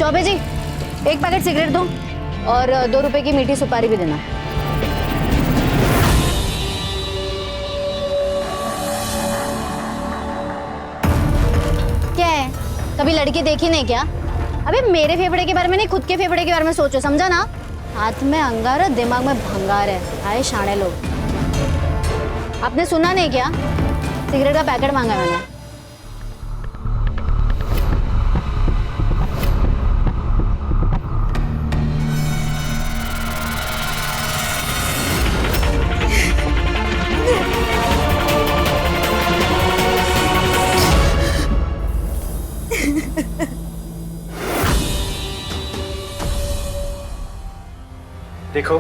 चौबे जी, एक packet cigarette दो और 2 रुपए की मीठी सुपारी भी देना। क्या है, कभी लड़की देखी नहीं क्या? अबे मेरे फेफड़े के बारे में नहीं, खुद के फेफड़े के बारे में सोचो, समझा ना? हाथ में अंगार है, दिमाग में भंगार है। आए शाणे लोग। आपने सुना नहीं क्या? सिगरेट का पैकेट मांगा मैंने। देखो,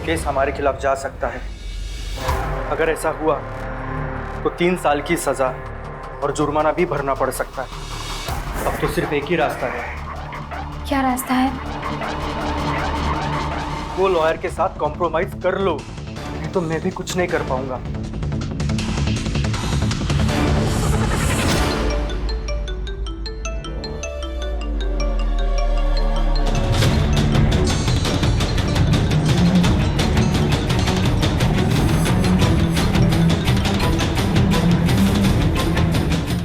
केस हमारे खिलाफ जा सकता है। अगर ऐसा हुआ तो 3 साल की सजा और जुर्माना भी भरना पड़ सकता है। अब तो सिर्फ एक ही रास्ता है। क्या रास्ता है? वो लॉयर के साथ कॉम्प्रोमाइज कर लो, नहीं तो मैं भी कुछ नहीं कर पाऊंगा।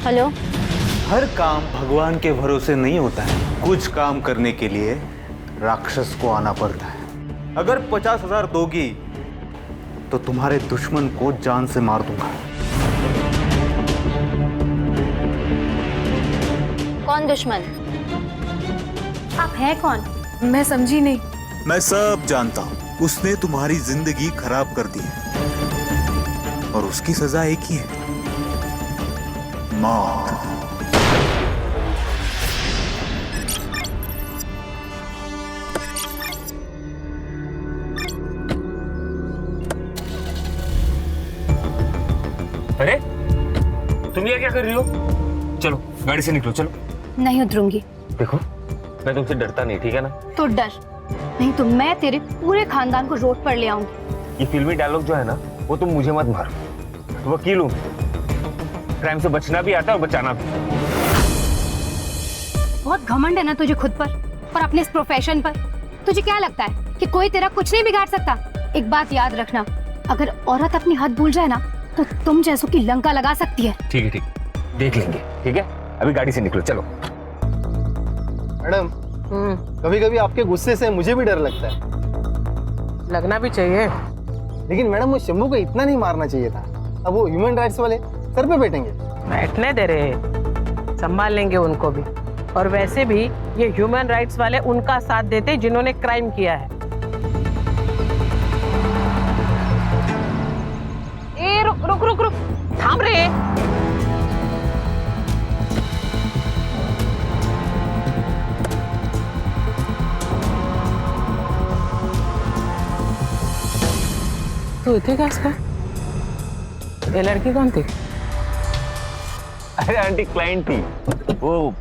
हेलो। हर काम भगवान के भरोसे नहीं होता है। कुछ काम करने के लिए राक्षस को आना पड़ता है। अगर 50,000 दोगी तो तुम्हारे दुश्मन को जान से मार दूंगा। कौन दुश्मन? आप हैं कौन? मैं समझी नहीं। मैं सब जानता हूं। उसने तुम्हारी जिंदगी खराब कर दी है और उसकी सजा एक ही है, मौत। अरे तुम ये क्या कर रही हो? चलो गाड़ी से निकलो, चलो। नहीं उतरूंगी। देखो, मैं तुमसे डरता नहीं, ठीक है ना? तो डर नहीं तो मैं तेरे पूरे खानदान को रोड पर ले आऊंगी। ये फिल्मी डायलॉग जो है ना, वो तुम मुझे मत मारो। वकील हूँ, क्राइम से बचना भी आता है और बचाना भी। बहुत घमंड है ना तुझे खुद पर और अपने इस प्रोफेशन पर। तुझे क्या लगता है कि कोई तेरा कुछ नहीं बिगाड़ सकता? एक बात याद रखना, अगर औरत अपनी हद भूल जाए ना तो तुम जैसों की लंका लगा सकती है। ठीक है, ठीक, देख लेंगे, ठीक है? अभी गाड़ी से निकलो, चलो। मैडम, कभी कभी आपके गुस्से से मुझे भी डर लगता है। लगना भी चाहिए। लेकिन मैडम, वो शंभू को इतना नहीं मारना चाहिए था। अब वो ह्यूमन राइट्स वाले सर पे बैठेंगे। बैठने दे रहे, संभाल लेंगे उनको भी। और वैसे भी ये ह्यूमन राइट्स वाले उनका साथ देते जिन्होंने क्राइम किया है। ए रुक रुक रुक रुक, थाम रे। तू इतने कैसे का? ये लड़की कौन थी? अरे आंटी, क्लाइंट थी, वो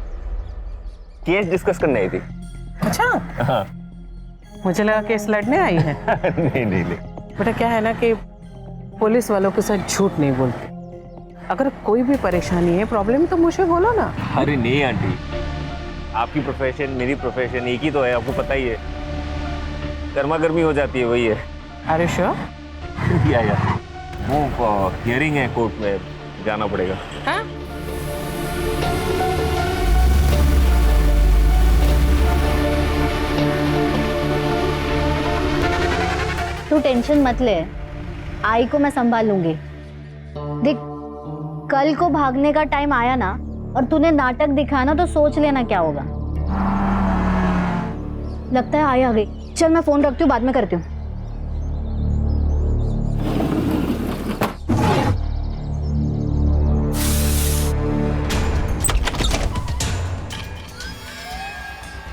केस डिस्कस करने आई थी। अच्छा, हाँ। मुझे लगा केस लड़ने आई है। नहीं नहीं नहीं। बेटा क्या है ना कि पुलिस वालों के साथ झूठ नहीं बोलते। अगर कोई भी परेशानी है, प्रॉब्लम, तो मुझे बोलो ना। अरे नहीं आंटी, आपकी प्रोफेशन मेरी प्रोफेशन एक ही तो है, आपको पता ही है। गर्मा गर्मी हो जाती है, वही है। अरे श्योर? या वो हियरिंग है, कोर्ट में जाना पड़ेगा। हाँ? तू टेंशन मत ले, आई को मैं संभाल लूंगी। देख, कल को भागने का टाइम आया ना और तूने नाटक दिखाया ना तो सोच लेना क्या होगा। लगता है आई आ गई। चल मैं फोन रखती हूँ, बाद में करती हूँ।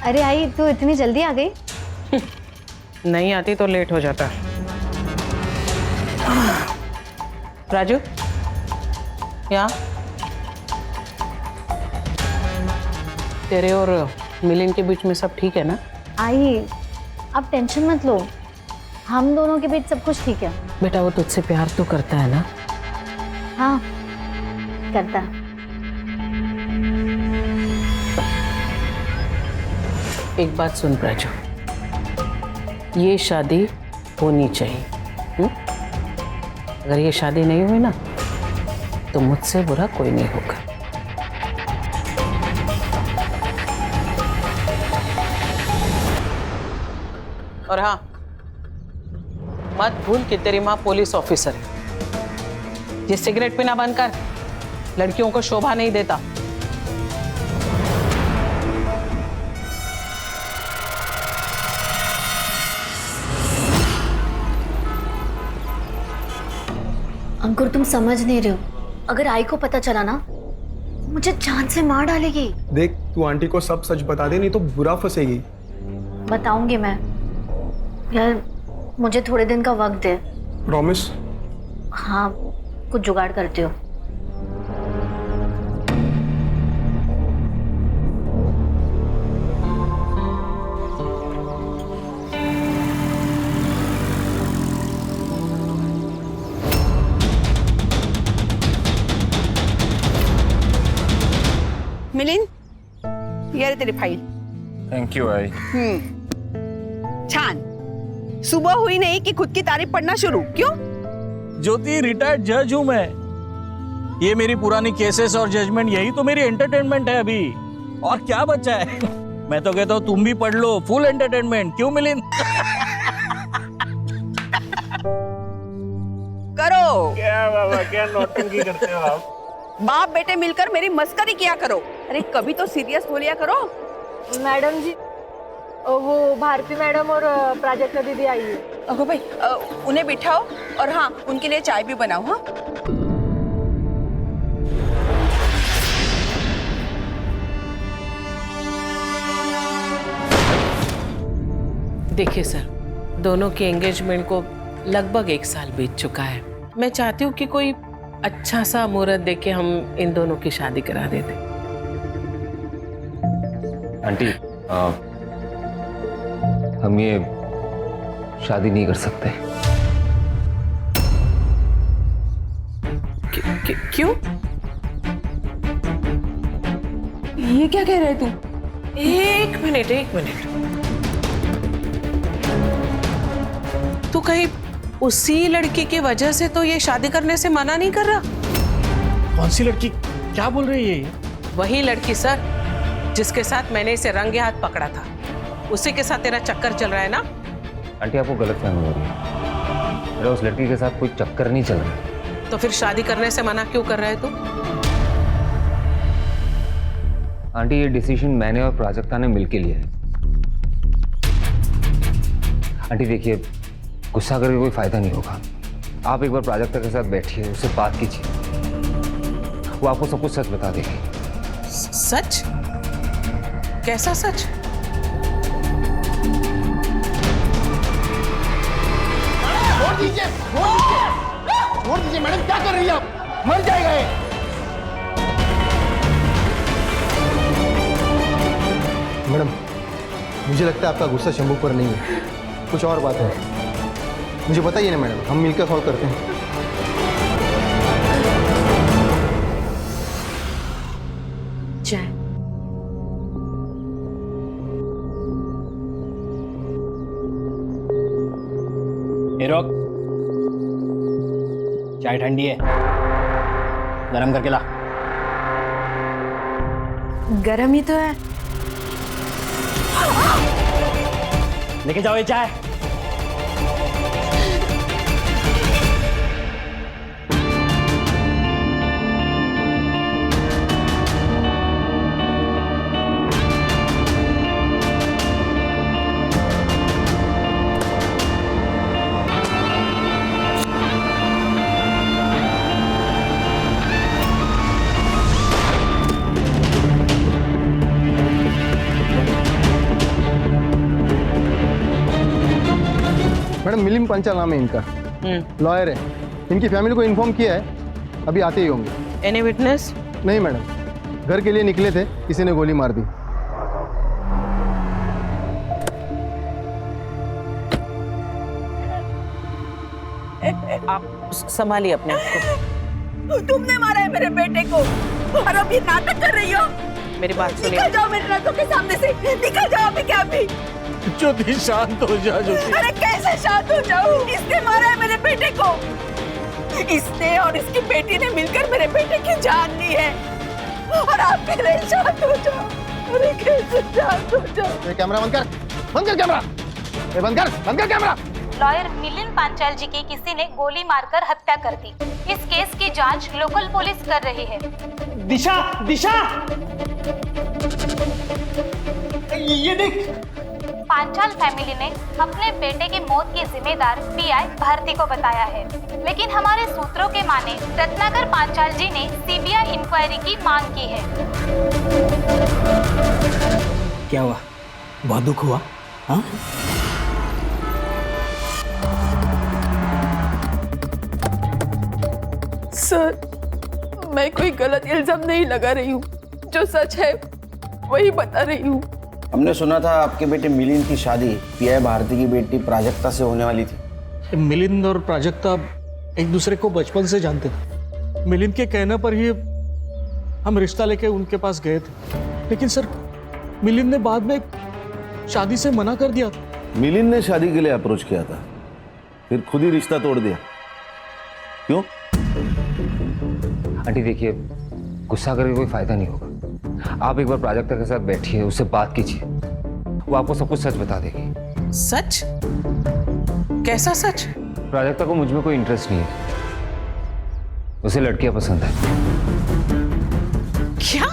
अरे आई, तू इतनी जल्दी आ गई? नहीं आती तो लेट हो जाता। राजू, यहाँ तेरे और मिलिंद के बीच में सब ठीक है ना? आई, आप टेंशन मत लो, हम दोनों के बीच सब कुछ ठीक है। बेटा वो तुझसे प्यार तो करता है ना? हाँ करता। एक बात सुन प्राजू, ये शादी होनी चाहिए। अगर ये शादी नहीं हुई ना तो मुझसे बुरा कोई नहीं होगा। और हाँ, मत भूल कि तेरी माँ पुलिस ऑफिसर है। ये सिगरेट पीना बंद कर, लड़कियों को शोभा नहीं देता। अंकुर तुम समझ नहीं रहे हो, अगर आई को पता चला ना मुझे जान से मार डालेगी। देख तू आंटी को सब सच बता दे, नहीं तो बुरा फंसेगी। बताऊंगी मैं। यार मुझे थोड़े दिन का वक्त दे। प्रॉमिस? हाँ, कुछ जुगाड़ करती हो। मिलिंद, ये रे तेरी फाइल। थैंक यू आई। छान। सुबह हुई नहीं कि खुद की तारीफ पढ़ना शुरू। क्यों? ज्योति, रिटायर्ड जज हूं मैं। ये मेरी पुरानी केसेस और जजमेंट, यही तो मेरी एंटरटेनमेंट है अभी। और क्या बचा है? मैं तो कहता हूँ तुम भी पढ़ लो, फुल एंटरटेनमेंट। क्यों मिलिंद? करो। क्या बाबा, क्या नौटंकी करते हो आप? बाप बेटे मिलकर मेरी मस्करी किया करो। अरे कभी तो सीरियस हो लिया करो। मैडम जी, वो भारती मैडम और प्राजक्ता दीदी आई है। अगो भाई, उन्हें बिठाओ और हाँ, उनके लिए चाय भी बनाओ। हाँ, देखिए सर, दोनों के एंगेजमेंट को लगभग 1 साल बीत चुका है। मैं चाहती हूँ कि कोई अच्छा सा मुहूर्त देके हम इन दोनों की शादी करा देते। आंटी, हम ये शादी नहीं कर सकते। क्यों? ये क्या कह रहे तू? एक मिनट। तू कहीं उसी लड़की की वजह से तो ये शादी करने से मना नहीं कर रहा? कौन सी लड़की? क्या बोल रही है ये? वही लड़की सर, जिसके साथ मैंने इसे रंगे हाथ पकड़ा था। उसी के साथ तेरा चक्कर चल रहा है ना? आंटी, आपको गलतफहमी हो रही है। मेरा उस लड़की के साथ कोई चक्कर नहीं चल रहा। तो फिर शादी करने से मना क्यों कर रहा है तू? आंटी, ये डिसीजन मैंने और प्राजक्ता ने मिलके लिया है। आंटी देखिए, गुस्सा करके कोई फायदा नहीं होगा। आप एक बार प्राजक्ता के साथ बैठिए, उससे बात कीजिए, वो आपको सब कुछ सच बता देगी। सच? कैसा सच? छोड़ दीजिए मैडम, क्या कर रही है आप? मर जाएगा ये। मैडम, मुझे लगता है आपका गुस्सा शंभू पर नहीं है, कुछ और बात है। मुझे बताइए ना मैडम, हम मिलकर सॉल्व करते हैं। चाय। रोक, चाय ठंडी है, गरम करके ला। गरम ही तो है। लेके जाओ ये चाय। मैडम, मिलिंद पंचाल नाम है इनका, लॉयर है। इनकी फैमिली को इन्फॉर्म किया है, अभी आते ही होंगे। Any witness? नहीं मैडम, घर के लिए निकले थे, किसी ने गोली मार दी। आप संभालिए अपने आप को। तुमने मारा है मेरे बेटे को और अब ये नाटक कर रही हो? मेरी बात सुनिए। निकल जाओ मेरे नजरों के सामने से, निकल जाओ अभी क्या अभी। ज्योति शांत हो जा ज्योति। अरे कैसे शांत हो जाऊं? इसने मारा है मेरे बेटे को। इसने और इसकी बेटी ने मिलकर मेरे बेटे की जान ली है और आप कह रहे हैं शांत हो जाओ। अरे कैसे शांत हो जाओ? ये कैमरा बंद कर कैमरा, ये बंद कर कैमरा। लॉयर मिलिंद पांचाल जी की किसी ने गोली मारकर हत्या कर दी। इस केस की जांच लोकल पुलिस कर रही है। दिशा ये देख। पांचाल फैमिली ने अपने बेटे की मौत की जिम्मेदार पीआई भारती को बताया है, लेकिन हमारे सूत्रों के माने रत्नाकर पांचाल जी ने सीबीआई इंक्वायरी की मांग की है। क्या हुआ? बहुत दुख हुआ? हाँ? सर, मैं कोई गलत इल्जाम नहीं लगा रही हूँ, जो सच है वही बता रही हूँ। हमने सुना था आपके बेटे मिलिंद की शादी पीआई भारती की बेटी प्राजक्ता से होने वाली थी। मिलिंद और प्राजक्ता एक दूसरे को बचपन से जानते थे। मिलिंद के कहने पर ही हम रिश्ता लेके उनके पास गए थे, लेकिन सर मिलिंद ने बाद में शादी से मना कर दिया। मिलिंद ने शादी के लिए अप्रोच किया था, फिर खुद ही रिश्ता तोड़ दिया। क्यों? आंटी देखिए, गुस्सा करके कोई फायदा नहीं होगा। आप एक बार प्राजक्ता के साथ बैठिए, उससे बात कीजिए, वो आपको सब कुछ सच बता देगी। सच? कैसा सच? प्राजक्ता को मुझ में कोई इंटरेस्ट नहीं है, उसे लड़कियां पसंद है। क्या?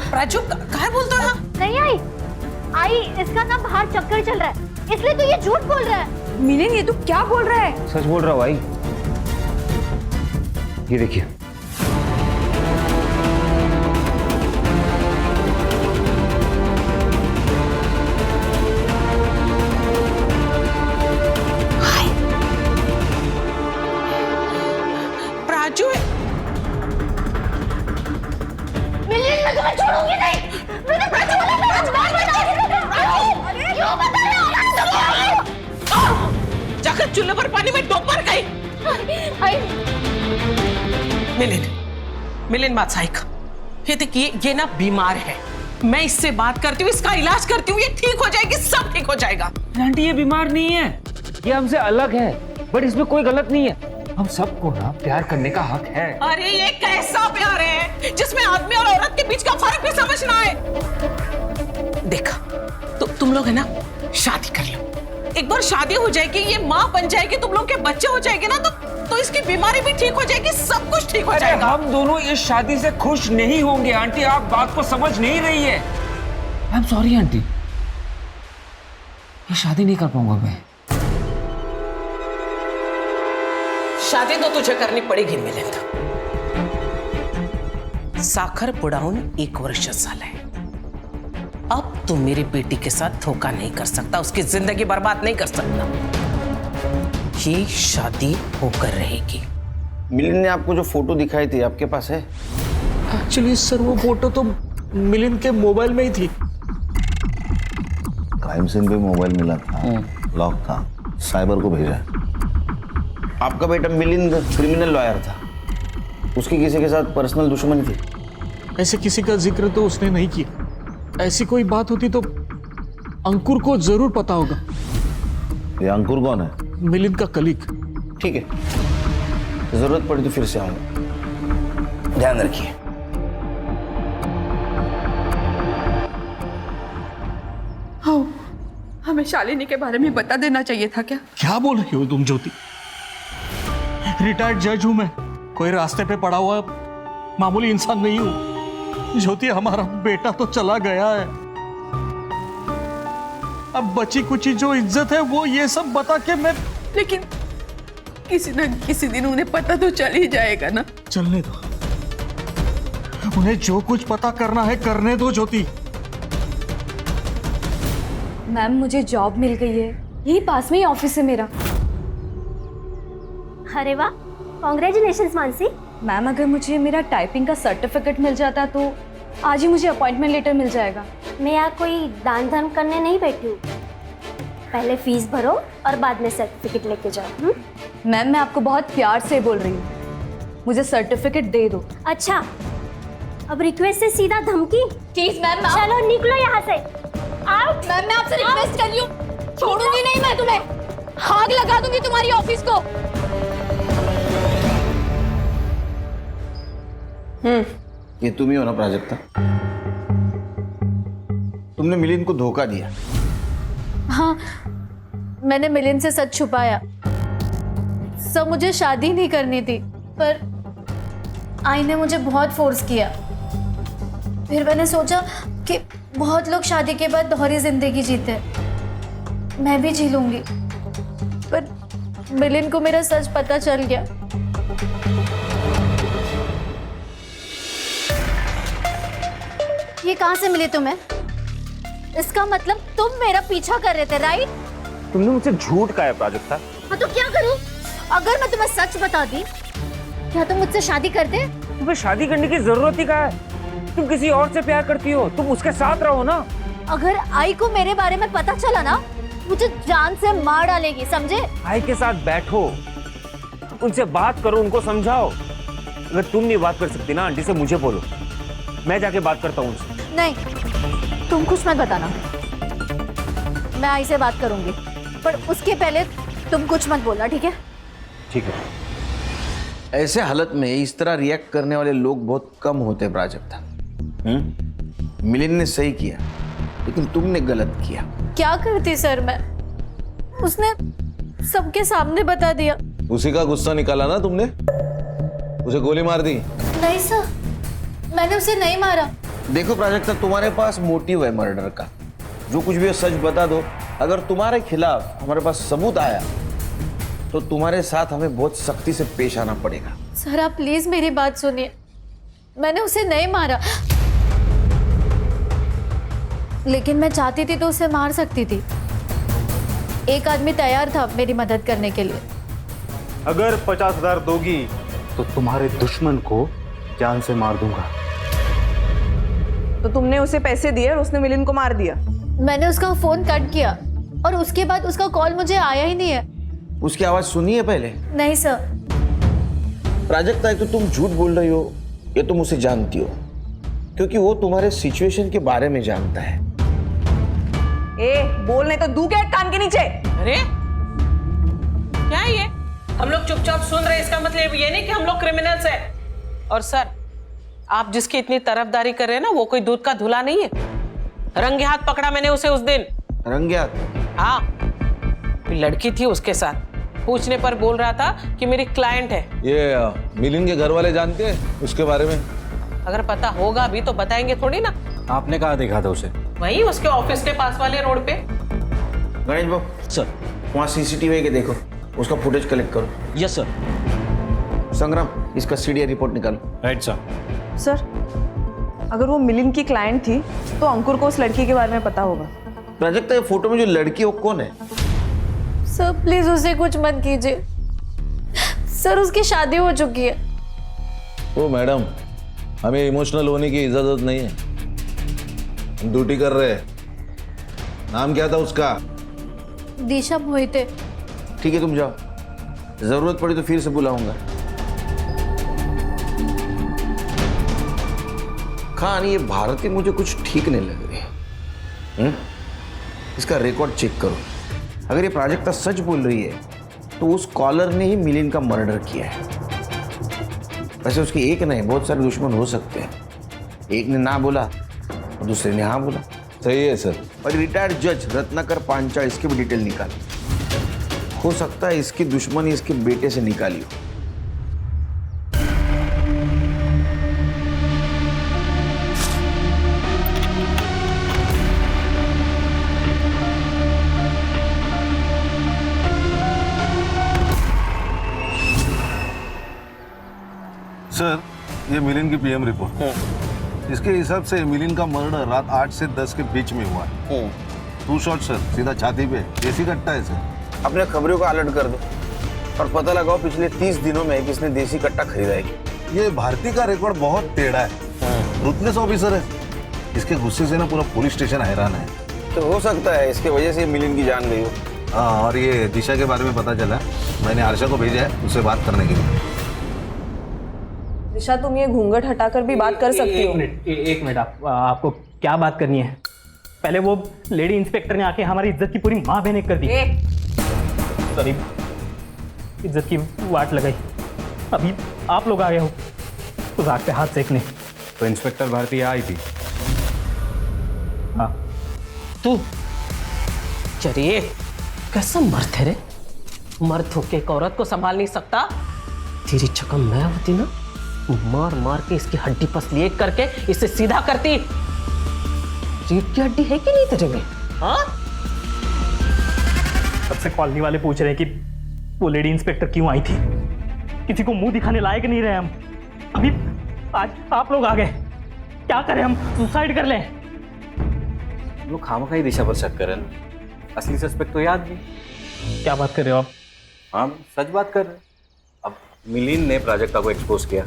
प्राजू क्या बोलता है? नहीं आई इसका ना बाहर चक्कर चल रहा है, इसलिए तो ये झूठ बोल रहा है। मिलिंद, ये तू क्या बोल रहा है? सच बोल रहा हूँ भाई। ये देखिए, प्राजू है। मिलिंद, मैं तुम्हें छोड़ूंगी नहीं। मैंने प्राजू वाला कुछ बात बताई। क्यों बता रहे हो? जाकर चूल्हे पर पानी में डूब मर गई। मिलिंद बात सही का। ये देखिए, ये ना बीमार है, मैं इससे बात करती हूँ, इसका इलाज करती हूँ, ये ठीक हो जाएगी, सब ठीक हो जाएगा। आंटी ये बीमार नहीं है, ये हमसे अलग है, बट इसमें कोई गलत नहीं है। हम सबको ना प्यार करने का हक है। अरे ये कैसा प्यार है जिसमें आदमी और औरत के बीच का फर्क भी समझना है? देखा तो तुम लोग है ना, शादी कर लो, एक बार शादी हो जाएगी, ये माँ बन जाएगी, तुम लोग के बच्चे हो जाएंगे ना, तो इसकी बीमारी भी ठीक हो जाएगी, सब कुछ ठीक हो जाएगा। हम दोनों इस शादी से खुश नहीं होंगे आंटी, आप बात को समझ नहीं रही है। आई एम सॉरी आंटी, ये शादी नहीं कर पाऊंगा मैं। शादी तो तुझे करनी पड़ेगी मिलिंद। साखर पुडाऊन 1 वर्ष झाला है, अब तू मेरी बेटी के साथ धोखा नहीं कर सकता, उसकी जिंदगी बर्बाद नहीं कर सकता। ये शादी होकर रहेगी। मिलिंद ने आपको जो फोटो दिखाई थी आपके पास है? एक्चुअली सर वो फोटो तो मिलिंद के मोबाइल में ही थी। क्राइम सीन पे मोबाइल मिला था, लॉक था, साइबर को भेजा। आपका बेटा मिलिंद क्रिमिनल लॉयर था, उसकी किसी के साथ पर्सनल दुश्मनी थी? ऐसे किसी का जिक्र तो उसने नहीं किया। ऐसी कोई बात होती तो अंकुर को जरूर पता होगा। ये अंकुर कौन है? मिलिंद का कलीग। ठीक है, जरूरत पड़ी तो फिर से आऊंगा, ध्यान रखिए। हाँ, हमें शालिनी के बारे में बता देना चाहिए था क्या? क्या बोल रही हो तुम ज्योति? रिटायर्ड जज हूं मैं, कोई रास्ते पे पड़ा हुआ मामूली इंसान नहीं हूं। ज्योति, हमारा बेटा तो चला गया है, अब बची कुची जो इज्जत है वो ये सब बता के मैं। लेकिन किसी न किसी दिन उन्हें पता तो चल ही जाएगा ना। चलने दो, उन्हें जो कुछ पता करना है करने दो ज्योति। मैम, मुझे जॉब मिल गई है, यही पास में ही ऑफिस है मेरा। अरे वाह, कॉन्ग्रेचुलेशंस मानसी। मैम, अगर मुझे मेरा टाइपिंग का सर्टिफिकेट मिल जाता तो आज ही मुझे अपॉइंटमेंट लेटर मिल जाएगा। मैं यहाँ कोई दान धर्म करने नहीं बैठी हूँ, पहले फीस भरो और बाद में सर्टिफिकेट लेके जाओ। मैम, मैं आपको बहुत प्यार से बोल रही हूँ, मुझे सर्टिफिकेट दे दो। अच्छा, अब रिक्वेस्ट से सीधा धमकी? प्लीज मैम, चलो निकलो यहाँ से। आओ। मैम मैं आपसे रिक्वेस्ट कर रही हूँ, छोड़ूंगी नहीं मैं तुम्हें, आग लगा दूंगी तुम्हारी ऑफिस को। ये तुम ही हो ना प्राजक्ता? तुमने मिलिंद को धोखा दिया। हाँ, मैंने मिलिंद से सच छुपाया। सब मुझे शादी नहीं करनी थी, पर आई ने मुझे बहुत फोर्स किया। फिर मैंने सोचा कि बहुत लोग शादी के बाद दोहरी जिंदगी जीते हैं, मैं भी जी लूंगी। पर मिलिंद को मेरा सच पता चल गया। ये कहाँ से मिली तुम्हें? इसका मतलब तुम मेरा पीछा कर रहे थे, राइट? तुमने मुझसे झूठ कहा है प्राजक्ता। हाँ तो क्या करूं? अगर मैं तुम्हें सच बता दी, क्या तुम मुझसे शादी करते? तुम्हें शादी करने की जरूरत ही कहा है? तुम किसी और से प्यार करती हो, तुम उसके साथ रहो ना। अगर आई को मेरे बारे में पता चला ना, मुझे जान से मार डालेगी, समझे? आई के साथ बैठो, उनसे बात करो, उनको समझाओ। अगर तुम नहीं बात कर सकती ना आंटी से, मुझे बोलो, मैं जाके बात करता हूँ उनसे। नहीं, तुम कुछ मत बताना, मैं आई से बात करूंगी, पर उसके पहले तुम कुछ मत बोलना, ठीक है? ठीक है। ऐसे हालत में इस तरह रिएक्ट करने वाले लोग बहुत कम होते हैं प्राजक्ता। मिलिंद ने सही किया, लेकिन तुमने गलत किया। क्या करती सर मैं? उसने सबके सामने बता दिया। उसी का गुस्सा निकाला ना तुमने, उसे गोली मार दी। नहीं सर, मैंने उसे नहीं मारा। देखो प्राजक्ता, तुम्हारे पास मोटिव है मर्डर का, जो कुछ भी हो सच बता दो। अगर तुम्हारे खिलाफ हमारे पास सबूत आया तो तुम्हारे साथ हमें बहुत सख्ती से पेश आना पड़ेगा। सर आप प्लीज मेरी बात सुनिए, मैंने उसे नहीं मारा, लेकिन मैं चाहती थी तो उसे मार सकती थी। एक आदमी तैयार था मेरी मदद करने के लिए। अगर 50,000 दोगी तो तुम्हारे दुश्मन को जान से मार दूंगा। तो तुमने उसे पैसे दिए और उसने मिलिंद को मार दिया? मैंने उसका फोन कट किया और उसके बाद उसका कॉल मुझे आया ही नहीं है। उसकी आवाज सुनी है पहले? नहीं सर। प्राजक्ता, एक तो तुम झूठ बोल रही हो, ये तुम उसे जानती हो, क्योंकि वो तुम्हारे सिचुएशन के बारे में जानता है। ए, बोल नहीं तो दू के कान के नीचे। अरे क्या है ये? हम लोग चुपचाप सुन रहे, इसका मतलब ये नहीं कि हम लोग क्रिमिनल्स हैं। और सर, आप जिसकी इतनी तरफदारी कर रहे हैं ना, वो कोई दूध का धुला नहीं है। रंगे हाथ पकड़ा मैंने उसे उस दिन। रंगे हाथ? हाँ, लड़की थी उसके साथ, पूछने पर बोल रहा था कि मेरी क्लाइंट है। ये मिलिंद के घर वाले जानते हैं उसके बारे में? अगर पता होगा भी तो बताएंगे थोड़ी ना। आपने कहाँ देखा था उसे? वही उसके ऑफिस के पास वाले रोड पे। गणेश बाबू सर, वहाँ सीसीटीवी के देखो, उसका फुटेज कलेक्ट करो। Yes sir. संग्राम, इसका सीडीआई रिपोर्ट निकालो। Right sir. सर, अगर वो मिलिंद की क्लाइंट थी तो अंकुर को उस लड़की के बारे में पता होगा। प्राजक्ता, ये फोटो में जो लड़की है वो कौन है? सर प्लीज उसे कुछ मत कीजिए, सर उसकी शादी हो चुकी है। ओ मैडम, हमें इमोशनल होने की इजाजत नहीं है, हम ड्यूटी कर रहे हैं। नाम क्या था उसका? दिशा मोहिते। ठीक है, तुम जाओ, जरूरत पड़ी तो फिर से बुलाऊंगा। खान, ये भारती मुझे कुछ ठीक नहीं लग रही। इसका रिकॉर्ड चेक करो, अगर ये प्राजक्ता सच बोल रही है तो उस कॉलर ने ही मिलिंद का मर्डर किया है। वैसे उसकी एक नहीं, बहुत सारे दुश्मन हो सकते हैं। एक ने ना बोला और दूसरे ने हाँ बोला। सही है सर। और रिटायर्ड जज रत्नाकर पांचाल, इसकी भी डिटेल निकाल। हो सकता है इसकी दुश्मनी इसके बेटे से निकाली हो। सर, ये मिलिंद की पीएम रिपोर्ट। इसके हिसाब से मिलिंद का मर्डर रात 8 से 10 के बीच में हुआ है। 2 शॉट सर, सीधा छाती पे। देसी कट्टा है सर। अपने खबरों को अलर्ट कर दो और पता लगाओ पिछले 30 दिनों में किसने देसी कट्टा खरीदा है। ये भारती का रिकॉर्ड बहुत टेढ़ा है, रुतलेस ऑफिसर है। इसके गुस्से से ना पूरा पुलिस स्टेशन हैरान है। तो हो सकता है इसके वजह से मिलिंद की जान गई हो। हाँ, और ये दिशा के बारे में पता चला, मैंने आरशा को भेजा है उससे बात करने के लिए। दिशा, तुम ये घूंघट हटाकर भी बात कर सकती हो। एक मिनट आपको क्या बात करनी है? पहले वो लेडी इंस्पेक्टर ने आके हमारी इज्जत की पूरी माँ बहन कर दी। सॉरी, इज्जत की वाट लगाई। अभी आप लोग आ गए हो तो रात पे हाथ सेकने। तो इंस्पेक्टर भारती आई थी? हाँ। तू चलिए, कैसा मर्द है रे? मर्द होके एक औरत को संभाल नहीं सकता? तेरी जगह मैं होती ना, मार मार के इसकी हड्डी पसली एक करके इसे सीधा करती। रीढ़ की हड्डी है कि नहीं तेरे में? हाँ? सबसे कॉलोनी वाले पूछ रहे हैं कि वो लेडी इंस्पेक्टर क्यों आई थी। किसी को मुंह दिखाने लायक नहीं रहे हम। अभी आज आप लोग आ गए, क्या करें हम? सुसाइड कर लें? लोग खामखा ही दिशा पर शक कर रहे हैं, असली सस्पेक्ट तो याद नहीं। क्या बात कर रहे हो आप? हाँ, सच बात कर रहे हैं। अब मिलिंद ने प्राजक्ता को एक्सपोज किया,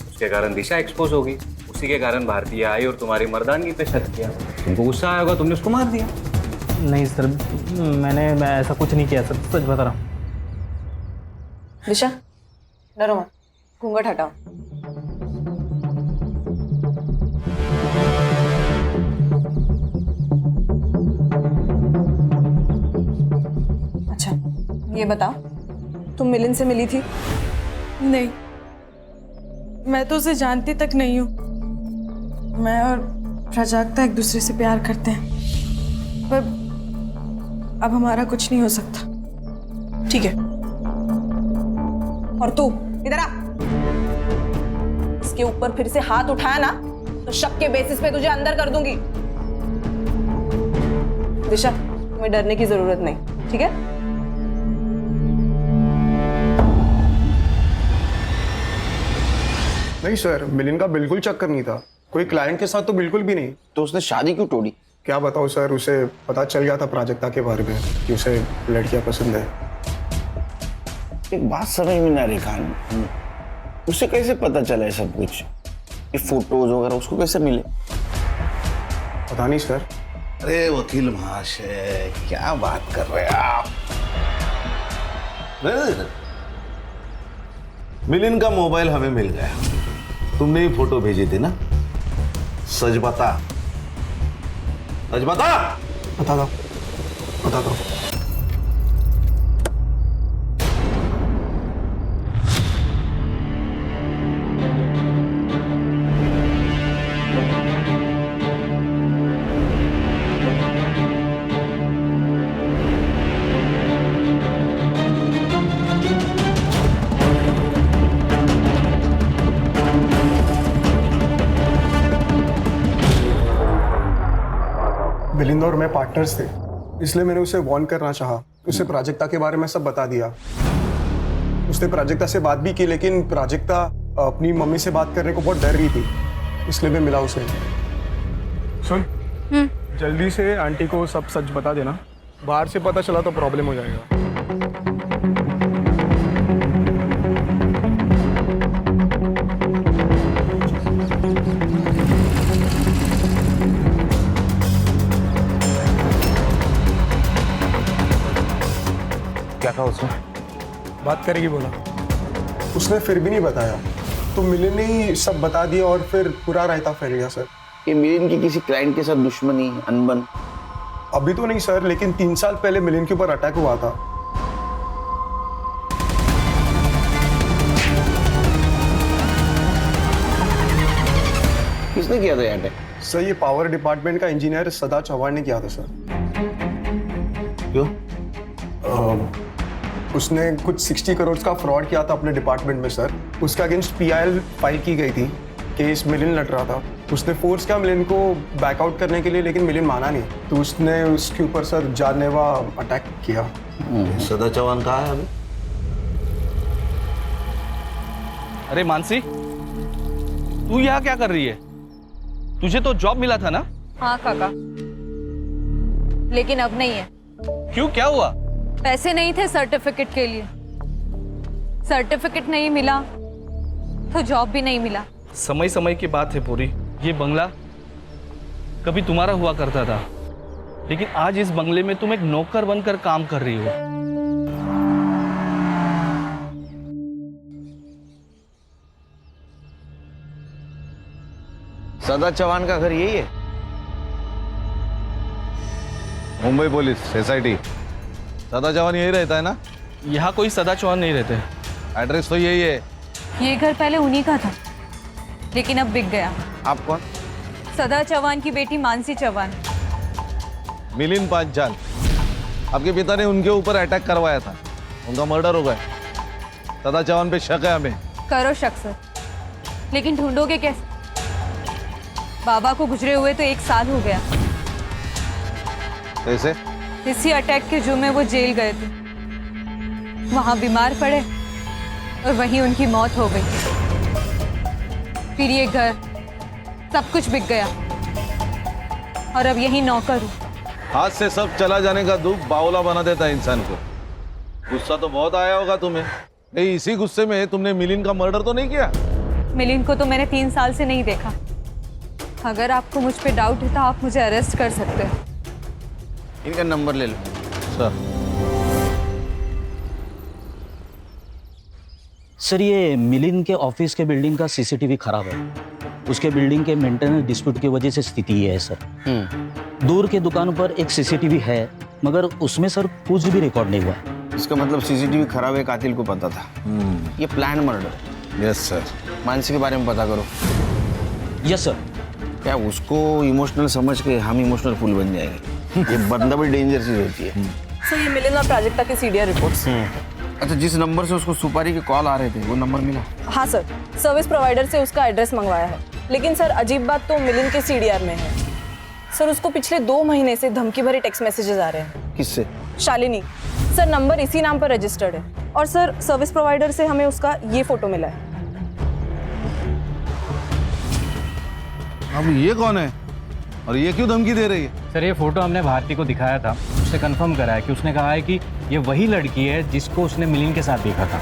उसके कारण दिशा एक्सपोज होगी, उसी के कारण भारतीय आई और तुम्हारी मर्दानगी पे शक किया। तुमको गुस्सा आया होगा, तुमने उसको मार दिया। नहीं सर, मैं ऐसा कुछ नहीं किया सर, सच बता रहा हूँ। दिशा, डरो मत, घूंघट हटाओ। अच्छा, ये बताओ, तुम मिलिंद से मिली थी? नहीं, मैं तो उसे जानती तक नहीं हूँ। मैं और प्राजक्ता एक दूसरे से प्यार करते हैं, पर अब हमारा कुछ नहीं हो सकता। ठीक है? और तू इधर आ। इसके ऊपर फिर से हाथ उठाया ना तो शक के बेसिस पे तुझे अंदर कर दूंगी। दिशा, तुम्हें डरने की जरूरत नहीं, ठीक है? नहीं सर, मिलिंद का बिल्कुल चक्कर नहीं था, कोई क्लाइंट के साथ तो बिल्कुल भी नहीं। तो उसने शादी क्यों तोड़ी? क्या बताओ सर, उसे पता चल गया था प्राजक्ता के बारे में कि उसे लड़कियां पसंद है। एक बात समझ में ना रही खान, उसे कैसे पता चला है सब कुछ? ये फोटोज वगैरह उसको कैसे मिले? पता नहीं सर। अरे वकील महाशय, क्या बात कर रहे हैं आप? मिलिंद का मोबाइल हमें मिल गया, तुमने ही फोटो भेजी थी ना? सच बता, सच बता। बता दो, बता दो। मिलिंद और मैं पार्टनर्स थे, इसलिए मैंने उसे वार्न करना चाहा। उसे प्राजक्ता के बारे में सब बता दिया। उसने प्राजक्ता से बात भी की, लेकिन प्राजक्ता अपनी मम्मी से बात करने को बहुत डर रही थी, इसलिए मैं मिला उसे। सुन, जल्दी से आंटी को सब सच बता देना, बाहर से पता चला तो प्रॉब्लम हो जाएगा। क्या कहा उसने? बात करेगी बोला, उसने फिर भी नहीं बताया, तो मिलिंद ने ही सब बता दिया और फिर पूरा रायता फैल गया सर। ये मिलिंद की किसी क्लाइंट के साथ दुश्मनी, अनबन? अभी तो नहीं सर, लेकिन 3 साल पहले मिलिंद के ऊपर अटैक हुआ था। किसने किया था ये अटैक? सर, ये पावर डिपार्टमेंट का इंजीनियर सदा चौहान ने किया था सर। क्यों? उसने कुछ 60 करोड़ का फ्रॉड किया था अपने डिपार्टमेंट में सर। उसके अगेंस्ट PIL फाइल की गई थी, केस मिलिंद लड़ रहा था। उसने फोर्स किया मिलिंद को बैकआउट करने के लिए, लेकिन मिलिंद माना नहीं, तो उसने उसके ऊपर सर जानलेवा अटैक किया। सदा चौहान कहाँ है अभी? अरे मानसी, तू यहाँ क्या कर रही है? तुझे तो जॉब मिला था ना? हाँ काका, लेकिन अब नहीं है। क्यों, क्या हुआ? पैसे नहीं थे सर्टिफिकेट के लिए, सर्टिफिकेट नहीं मिला तो जॉब भी नहीं मिला। समय समय की बात है पूरी। ये बंगला कभी तुम्हारा हुआ करता था, लेकिन आज इस बंगले में तुम एक नौकर बनकर काम कर रही हो। सदा चौहान का घर यही है? Mumbai police SIT। सदा चौहान यही रहता है ना? यहाँ कोई सदा चौहान नहीं रहते। एड्रेस तो यही है। ये घर पहले उन्हीं का था, लेकिन अब बिक गया। आप कौन? सदा चौहान की बेटी मानसी चौहान। मिलिंद पांचाल, आपके पिता ने उनके ऊपर अटैक करवाया था, उनका मर्डर हो गया। सदा चौहान पे शक है हमें। करो शक सर, लेकिन ढूंढोगे कैसे? बाबा को गुजरे हुए तो 1 साल हो गया। कैसे? इसी अटैक के जुर्म में वो जेल गए थे, वहां बीमार पड़े और वहीं उनकी मौत हो गई। फिर ये घर, सब कुछ बिक गया और अब यही नौकर हूँ। हाथ से सब चला जाने का दुख बावला बना देता है इंसान को। गुस्सा तो बहुत आया होगा तुम्हें। नहीं, इसी गुस्से में तुमने मिलिंद का मर्डर तो नहीं किया? मिलिंद को तो मैंने 3 साल से नहीं देखा। अगर आपको मुझ पे डाउट है तो आप मुझे अरेस्ट कर सकते हैं। इनका नंबर ले लो। सर, ये मिलिंद के ऑफिस के बिल्डिंग का CCTV खराब है। उसके बिल्डिंग के मेंटेनेंस डिस्प्यूट की वजह से स्थिति ये है सर। दूर के दुकान पर एक CCTV है, मगर उसमें सर कुछ भी रिकॉर्ड नहीं हुआ है। इसका मतलब CCTV खराब है, कातिल को पता था। ये plan murder. Yes sir. Mansi के बारे में पता करो। Yes sir. क्या उसको इमोशनल समझ के हम इमोशनल फूल बन जाएंगे? ये बंदा भी डेंजर चीज होती है। सर, ये मिलिंद और प्राजक्ता के CDR रिपोर्ट्स। अच्छा, जिस नंबर से उसको सुपारी के कॉल आ रहे थे वो नंबर मिला? हाँ सर, सर्विस प्रोवाइडर से उसका एड्रेस मंगवाया है। लेकिन सर, अजीब बात तो मिलिंद के CDR में है। सर, उसको पिछले 2 महीने से धमकी भरे टेक्स्ट मैसेजेस आ रहे हैं। किससे? शालिनी। सर, नंबर इसी नाम पर रजिस्टर्ड है। और सर, सर्विस प्रोवाइडर से हमें उसका ये फोटो मिला है। अब ये कौन है और ये क्यों धमकी दे रही है? सर, ये फोटो हमने भारती को दिखाया था, उससे कंफर्म करा है कि उसने कहा है कि ये वही लड़की है जिसको उसने मिलिंद के साथ देखा था।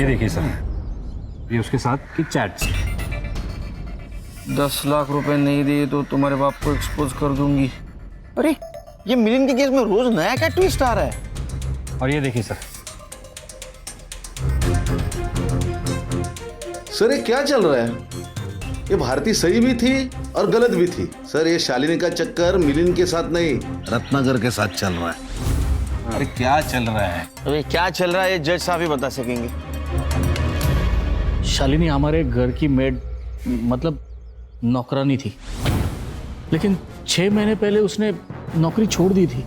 ये देखिए सर, ये उसके साथ की चैट्स। 10 लाख रुपए नहीं दिए तो तुम्हारे बाप को एक्सपोज कर दूंगी। अरे, ये मिलिंद के केस में रोज नया क्या ट्विस्ट आ रहा है? और ये देखिए सर। सर, ये क्या चल रहा है? ये भारती सही भी थी और गलत भी थी। सर, ये शालिनी का चक्कर मिलिंद के साथ नहीं, रत्नाकर के साथ चल रहा है। अरे क्या चल रहा है? अरे क्या चल रहा है ये जज साहब ही बता सकेंगे। शालिनी हमारे घर की मेड, मतलब नौकरानी थी, लेकिन 6 महीने पहले उसने नौकरी छोड़ दी थी।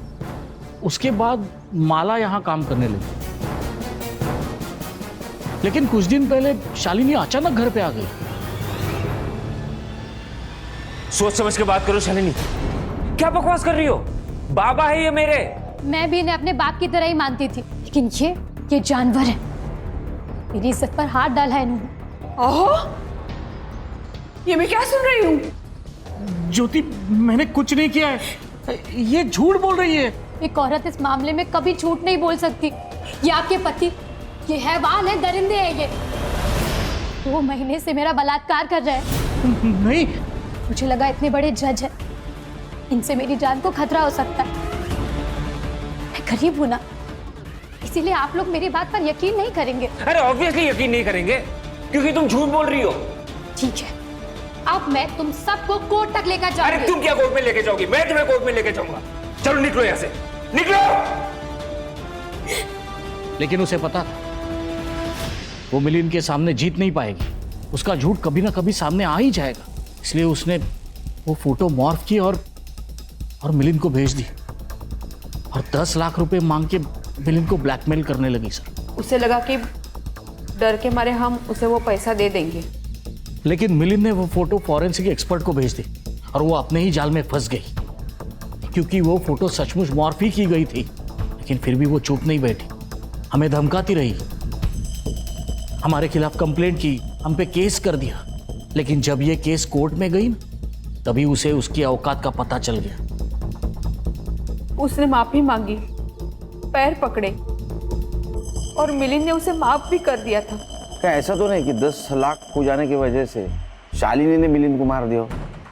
उसके बाद माला यहाँ काम करने लगी, लेकिन कुछ दिन पहले शालिनी अचानक घर पे आ गई। सोच समझ के बात करो शालिनी, क्या बकवास कर रही हो? बाबा है ये मेरे। मैं भी इन्हें अपने बाप की तरह ही मानती थी, लेकिन ये जानवर है। मेरी इज्जत पर हाथ डाला है इन्होंने। ओहो, ये मैं क्या सुन रही हूँ? ज्योति, मैंने कुछ नहीं किया है, ये झूठ बोल रही है। एक औरत इस मामले में कभी झूठ नहीं बोल सकती। ये आपके पति, ये हैवान है, दरिंदे हैं ये। 2 महीने से मेरा बलात्कार कर रहे हैं। नहीं, मुझे लगा इतने बड़े जज है, इनसे मेरी जान को खतरा हो सकता है। मैं गरीब हूं ना, इसीलिए आप लोग मेरी बात पर यकीन नहीं करेंगे। अरे ऑब्वियसली यकीन नहीं करेंगे, क्योंकि तुम झूठ बोल रही हो। ठीक है, अब मैं तुम सबको कोर्ट तक लेकर जाऊंगी। अरे तुम क्या कोर्ट में लेके जाओगी? मैं तुम्हें कोर्ट में लेके जाऊंगा। चलो निकलो यहाँ से, निकलो। लेकिन उसे पता था वो मिलिंद के सामने जीत नहीं पाएगी, उसका झूठ कभी ना कभी सामने आ ही जाएगा। इसलिए उसने वो फोटो मॉर्फ की और मिलिंद को भेज दी और 10 लाख रुपए मांग के मिलिंद को ब्लैकमेल करने लगी। सर, उसे लगा कि डर के मारे हम उसे वो पैसा दे देंगे, लेकिन मिलिंद ने वो फोटो फॉरेंसिक एक्सपर्ट को भेज दी और वो अपने ही जाल में फंस गई, क्योंकि वो फोटो सचमुच मॉर्फ ही की गई थी। लेकिन फिर भी वो चुप नहीं बैठी, हमें धमकाती रही, हमारे खिलाफ कंप्लेंट की, हम पे केस कर दिया। लेकिन जब ये केस कोर्ट में गई ना, तभी उसे उसकी औकात का पता चल गया। उसने माफी मांगी, पैर पकड़े और मिलिंद ने उसे माफ भी कर दिया था। क्या ऐसा तो नहीं कि 10 लाख खो जाने की वजह से शालिनी ने मिलिंद को मार दिया?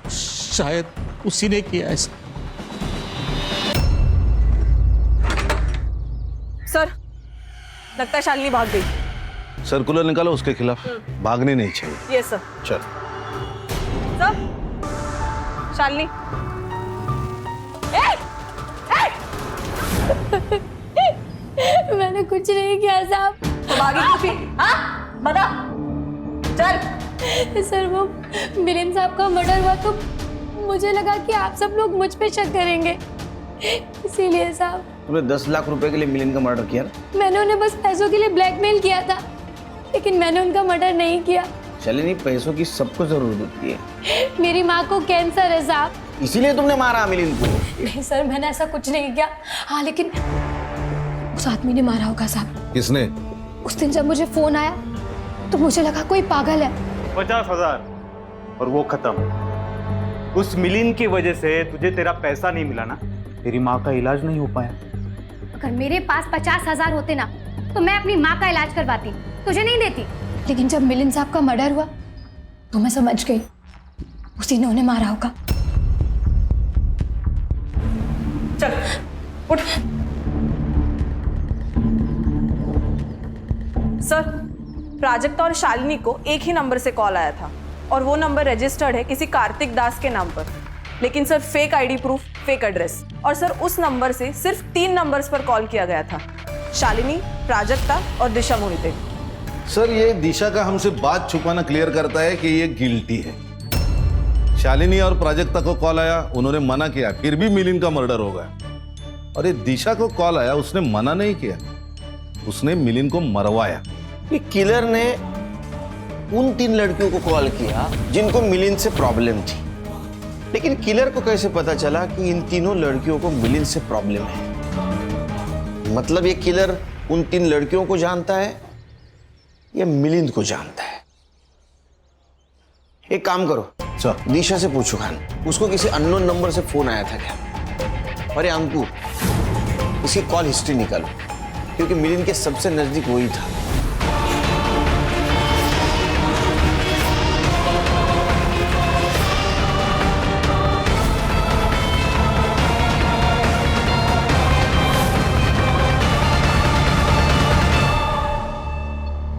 शायद उसी ने किया ऐसा। सर, लगता है शालिनी भाग गई। सर्कुलर निकालो उसके खिलाफ, भागनी नहीं चाहिए। Yes sir. चल। सर, शालिनी। मैंने कुछ नहीं किया साहब। तो भागी क्यों थी? हाँ? बता। चल। सर वो मिलिंद साहब का मर्डर हुआ तो मुझे लगा कि आप सब लोग मुझ पे शक करेंगे, इसीलिए साहब। तुमने 10 लाख रुपए के लिए मिलिंद का मर्डर किया ना? मैंने उन्हें बस पैसों के लिए ब्लैकमेल किया था, लेकिन मैंने उनका मर्डर नहीं किया। शालिनी, पैसों की सबको जरूरत होती है। मेरी माँ को कैंसर है साहब। इसीलिए तुमने मारा मिलिंद को? नहीं सर, मैंने ऐसा कुछ नहीं किया। हाँ लेकिन उस आदमी ने मारा होगा साहब। किसने? उस दिन जब मुझे फोन आया तो मुझे लगा कोई पागल है। 50,000 और वो खत्म। उस मिलिंद की वजह से तुझे तेरा पैसा नहीं मिला ना, तेरी माँ का इलाज नहीं हो पाया। अगर मेरे पास 50,000 होते ना तो मैं अपनी माँ का इलाज करवाती, तुझे नहीं देती। लेकिन जब मिलिंद साहब का मर्डर हुआ तो मैं समझ गई उसी ने उन्हें मारा होगा। चल, उठ। सर, प्राजक्ता और शालिनी को एक ही नंबर से कॉल आया था और वो नंबर रजिस्टर्ड है किसी कार्तिक दास के नाम पर, लेकिन sir fake ID proof, fake address. और सर उस नंबर से सिर्फ 3 नंबर्स पर कॉल किया गया था, शालिनी, प्राजक्ता और दिशा मोहिते। सर, ये दिशा का हमसे बात छुपाना क्लियर करता है कि ये गिल्टी है। शालिनी और प्राजक्ता को कॉल आया, उन्होंने मना किया, फिर भी मिलिंद का मर्डर हो गया। और ये दिशा को कॉल आया, उसने मना नहीं किया, उसने मिलिंद को मरवाया। ये किलर ने उन 3 लड़कियों को कॉल किया जिनको मिलिंद से प्रॉब्लम थी, लेकिन किलर को कैसे पता चला कि इन तीनों लड़कियों को मिलिंद से प्रॉब्लम है? मतलब ये किलर उन 3 लड़कियों को जानता है या मिलिंद को जानता है? एक काम करो, दिशा से पूछो खान, उसको किसी अननोन नंबर से फोन आया था क्या? अरे अंकु, इसकी कॉल हिस्ट्री निकालो, क्योंकि मिलिंद के सबसे नजदीक वही था।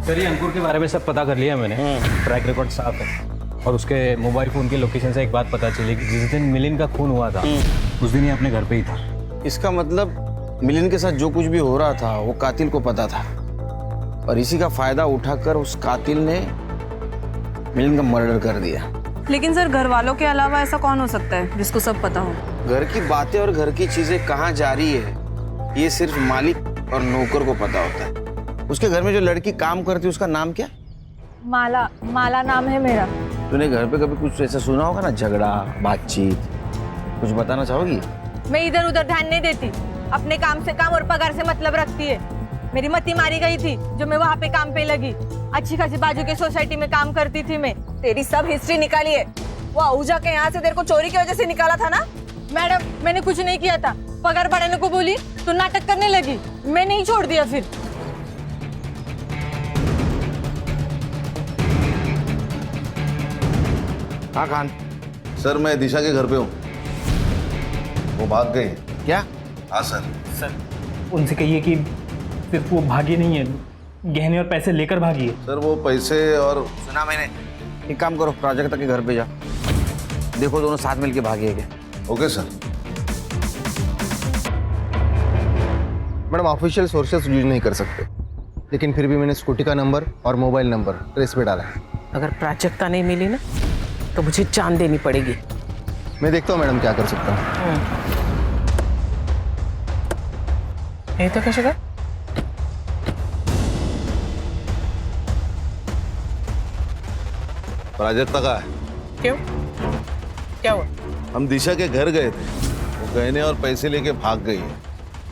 सर, ये अंकुर के बारे में सब पता कर लिया मैंने। ट्रैक रिकॉर्ड साफ है और उसके मोबाइल फोन की लोकेशन से एक बात पता चली कि जिस दिन मिलिंद का खून हुआ था उस दिन ही अपने घर पे ही था। इसका मतलब मिलिंद के साथ जो कुछ भी हो रहा था वो कातिल को पता था और इसी का फायदा उठाकर उस कातिल ने मिलिंद का मर्डर कर दिया। लेकिन सर घर वालों के अलावा ऐसा कौन हो सकता है जिसको सब पता हो? घर की बातें और घर की चीजें कहाँ जा रही है ये सिर्फ मालिक और नौकर को पता होता है। उसके घर में जो लड़की काम करती है उसका नाम क्या? माला। माला नाम है मेरा। तूने घर पे कभी कुछ ऐसा सुना होगा ना, झगड़ा, बातचीत, कुछ बताना चाहोगी? मैं इधर उधर ध्यान नहीं देती, अपने काम से काम और पगार से मतलब रखती है। मेरी मती मारी गई थी जो मैं वहाँ पे काम पे लगी। अच्छी खासी बाजू के सोसाइटी में काम करती थी मैं। तेरी सब हिस्ट्री निकाली है। वो आहूजा के यहाँ से तेरे को चोरी की वजह से निकाला था ना? मैडम, मैंने कुछ नहीं किया था। पगार बढ़ाने को बोली तो नाटक करने लगी, मैं नहीं छोड़ दिया फिर। हाँ खान। सर, मैं दिशा के घर पे हूँ, वो भाग गई। क्या? हाँ सर। सर, उनसे कहिए कि सिर्फ वो भागी नहीं है, गहने और पैसे लेकर भागी है। सर, वो पैसे और... सुना मैंने। एक काम करो, प्राजक्ता के घर पे जा, देखो दोनों साथ मिलके भागे क्या। Okay sir. Madam, official sources use नहीं कर सकते, लेकिन फिर भी मैंने स्कूटी का नंबर और मोबाइल नंबर ट्रेस पे डाला है। अगर प्राजक्ता नहीं मिली ना तो मुझे जान देनी पड़ेगी। मैं देखता हूँ मैडम क्या कर सकता हूँ। ये तो कैसे कर? प्राजक्ता का है। क्यों? क्या हुआ? हम दिशा के घर गए थे, वो गहने और पैसे लेके भाग गई है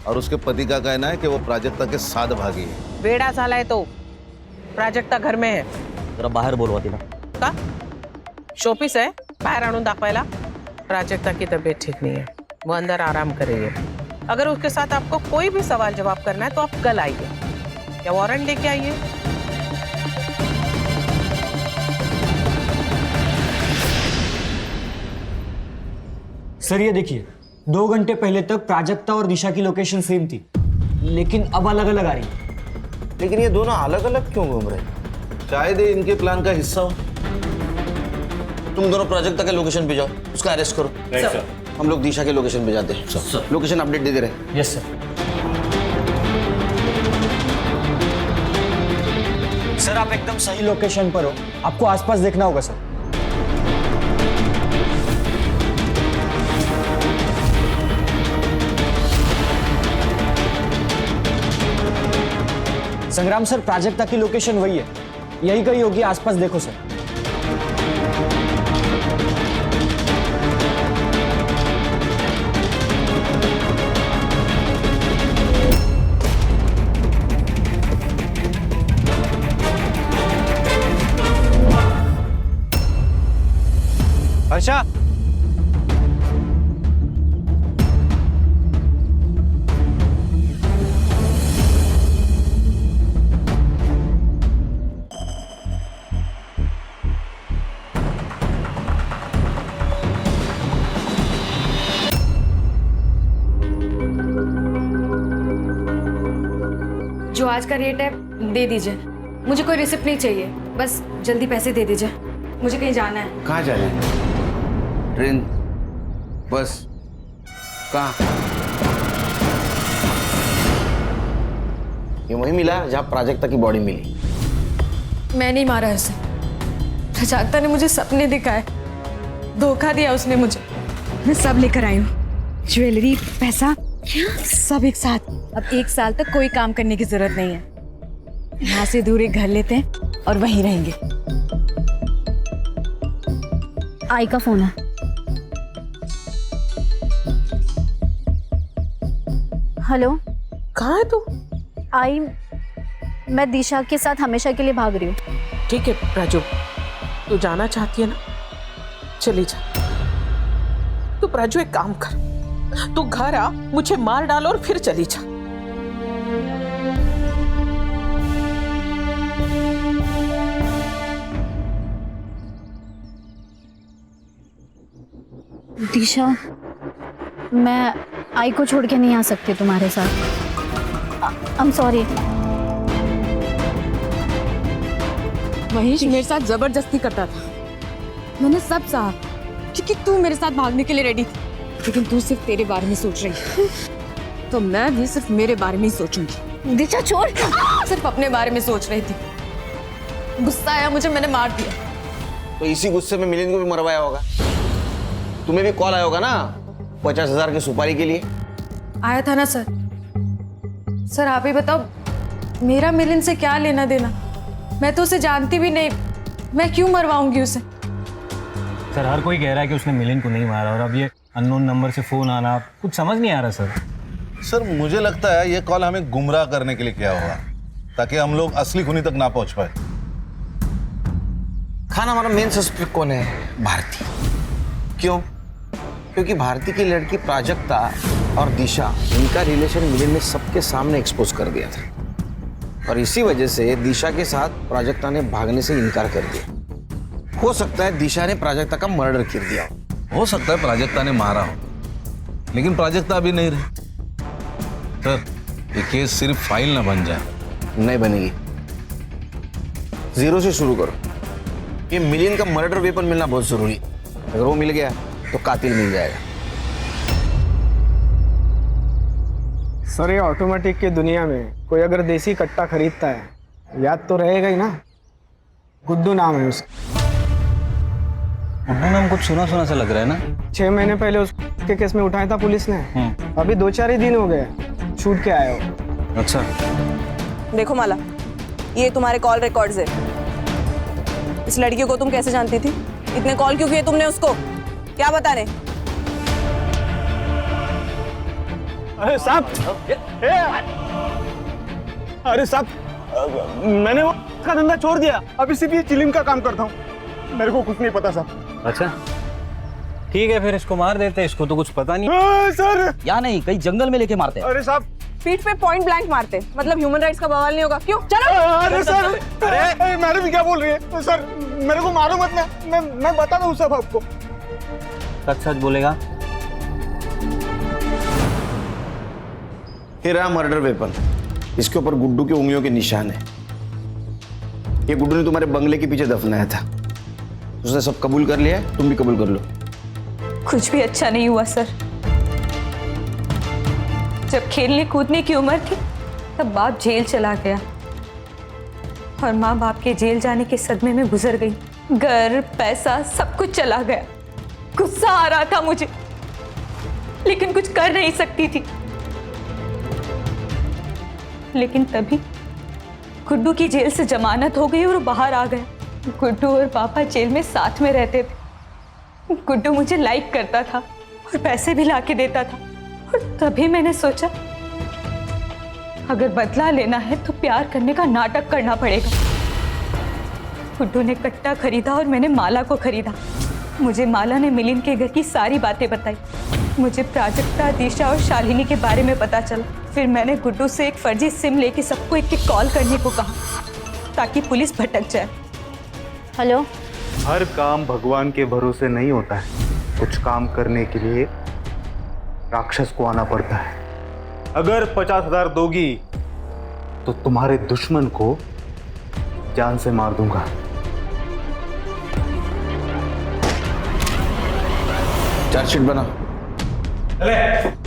और उसके पति का कहना है कि वो प्राजक्ता के साथ भागी है। बेड़ा साला है तो प्राजक्ता घर में है। जरा बाहर बोलवाती ना का शोपीस है, बाहर आणून दाखवायला। प्राजक्ता की तबीयत ठीक नहीं है, वो अंदर आराम कर रही है। अगर उसके साथ आपको कोई भी सवाल जवाब करना है तो आप कल आइए या वारंट लेके आइए। सर ये देखिए, 2 घंटे पहले तक प्राजक्ता और दिशा की लोकेशन सेम थी, लेकिन अब अलग अलग आ रही है। लेकिन ये दोनों अलग अलग क्यों घूम रहे? शायद ये इनके प्लान का हिस्सा हो। तुम दोनों प्राजक्ता के लोकेशन पे जाओ, उसका अरेस्ट करो। हम लोग दिशा के लोकेशन पे जाते हैं। लोकेशन अपडेट दे दे रहे। Yes sir. सर आप एकदम सही लोकेशन पर हो, आपको आसपास देखना होगा सर। संग्राम सर, प्राजक्ता की लोकेशन वही है, यही कहीं होगी, आसपास देखो सर। हर्षा, जो आज का रेट है दे दीजिए, मुझे कोई रिसिप्ट नहीं चाहिए, बस जल्दी पैसे दे दीजिए, मुझे कहीं जाना है। कहाँ जाना है? ट्रेन, बस, कहाँ? ये वही मिला जहाँ प्राजक्ता की बॉडी मिली। मैं नहीं मारा उसे, प्राजक्ता ने मुझे सपने दिखाए, धोखा दिया उसने मुझे। मैं सब लेकर आई हूँ, ज्वेलरी, पैसा, सब एक साथ। अब 1 साल तक कोई काम करने की जरूरत नहीं है, यहाँ से दूर एक घर लेते हैं और वहीं रहेंगे। आई का फोन है। हेलो, कहाँ है तू? आई, मैं दिशा के साथ हमेशा के लिए भाग रही हूँ। ठीक है प्राजू, तू जाना चाहती है ना, चली जा। तू प्राजू एक काम कर, तू घर आ, मुझे मार डाल और फिर चली जा। दिशा, मैं आई को छोड़ के नहीं आ सकती तुम्हारे साथ। I am sorry. महेश मेरे साथ जबरदस्ती करता था, मैंने सब सहा, क्योंकि तू मेरे साथ भागने के लिए रेडी थी, लेकिन तू सिर्फ तेरे बारे में सोच रही है, तो मैं भी सिर्फ मेरे बारे में ही सोचूंगी। दिशा छोड़। सिर्फ अपने बारे में सोच रही थी, गुस्सा आया मुझे, मैंने मार दिया। तो इसी गुस्से में मिलिंद को भी मरवाया होगा। तुम्हें भी कॉल आया होगा ना 50,000 की सुपारी के लिए? आया था ना सर। सर आप ही बताओ, मेरा मिलिंद से क्या लेना देना? मैं तो उसे जानती भी नहीं, मैं क्यों मरवाऊंगी उसे? सर हर कोई कह रहा है कि उसने मिलिंद को नहीं मारा, और अब ये अननोन नंबर से फोन आना कुछ समझ नहीं आ रहा सर। सर मुझे लगता है ये कॉल हमें गुमराह करने के लिए किया होगा, ताकि हम लोग असली खूनी तक ना पहुंच पाए। खान, हमारा मेन सस्पेक्ट कौन है? भारती। क्यों? क्योंकि भारती की लड़की प्राजक्ता और दिशा, इनका रिलेशन मिलिंद ने सबके सामने एक्सपोज कर दिया था, और इसी वजह से दिशा के साथ प्राजक्ता ने भागने से इनकार कर दिया। हो सकता है दिशा ने प्राजक्ता का मर्डर कर दिया हो सकता है प्राजक्ता ने मारा हो, लेकिन प्राजक्ता अभी नहीं रही। सर ये केस सिर्फ फाइल ना बन जाए। नहीं बनेगी, जीरो से शुरू करो। ये मिलिंद का मर्डर वेपन मिलना बहुत जरूरी है, अगर वो मिल गया तो कातिल मिल जाएगा। सर ये ऑटोमेटिक की दुनिया में कोई अगर देसी कट्टा खरीदता है, याद तो रहेगा ही ना। गुड्डू नाम है उसका। गुड्डू नाम कुछ सुना सुना सा लग रहा है ना। 6 महीने पहले उसके केस में उठाया था पुलिस ने, अभी 2-4 ही दिन हो गए छूट के आए हो। अच्छा देखो माला, ये तुम्हारे कॉल रिकॉर्ड्स है। इस लड़की को तुम कैसे जानती थी? इतने कॉल क्यों किए तुमने उसको? क्या बता रहे? अरे साहब, अरे साहब, मैंने वो का धंधा छोड़ दिया, अभी सिर्फ ये चिलिम का काम करता हूँ। मेरे को कुछ नहीं पता साहब। अच्छा ठीक है, फिर इसको मार देते हैं, इसको तो कुछ पता नहीं। सर या नहीं, कहीं जंगल में लेके मारते हैं। अरे साहब, पीठ पे पॉइंट ब्लैंक मारते, मतलब ह्यूमन राइट्स का बवाल नहीं होगा? क्यों? चलो। अरे सर, अरे मैडम क्या बोल रही है? सर मेरे को मारो मत, मैं बता दूँ सब आपको। सच सच बोलेगा? ये रहा मर्डर वेपन, इसके ऊपर गुड्डू के उंगलियों के निशान है। ये गुड्डू ने तुम्हारे बंगले के पीछे दफनाया था। उसने सब कबूल कर लिया है, तुम भी कबूल कर लो। कुछ भी अच्छा नहीं हुआ सर। जब खेलने कूदने की उम्र थी तब बाप जेल चला गया और माँ बाप के जेल जाने के सदमे में गुजर गई। घर, पैसा सब कुछ चला गया। गुस्सा आ रहा था मुझे, लेकिन कुछ कर नहीं सकती थी। लेकिन तभी गुड्डू की जेल से जमानत हो गई और वो बाहर आ गया। गुड्डू और पापा जेल में साथ में रहते थे। गुड्डू मुझे लाइक करता था और पैसे भी लाके देता था। और तभी मैंने सोचा अगर बदला लेना है तो प्यार करने का नाटक करना पड़ेगा। गुड्डू ने कट्टा खरीदा और मैंने माला को खरीदा। मुझे माला ने मिलिंद के घर की सारी बातें बताई। मुझे प्राजक्ता, दिशा और शालिनी के बारे में पता चला। फिर मैंने गुड्डू से एक फर्जी सिम लेके सबको एक कॉल करने को कहा ताकि पुलिस भटक जाए। हेलो। हर काम भगवान के भरोसे नहीं होता है। कुछ काम करने के लिए राक्षस को आना पड़ता है। अगर 50,000 दोगी तो तुम्हारे दुश्मन को जान से मार दूंगा। चार्जशीट बना। चले।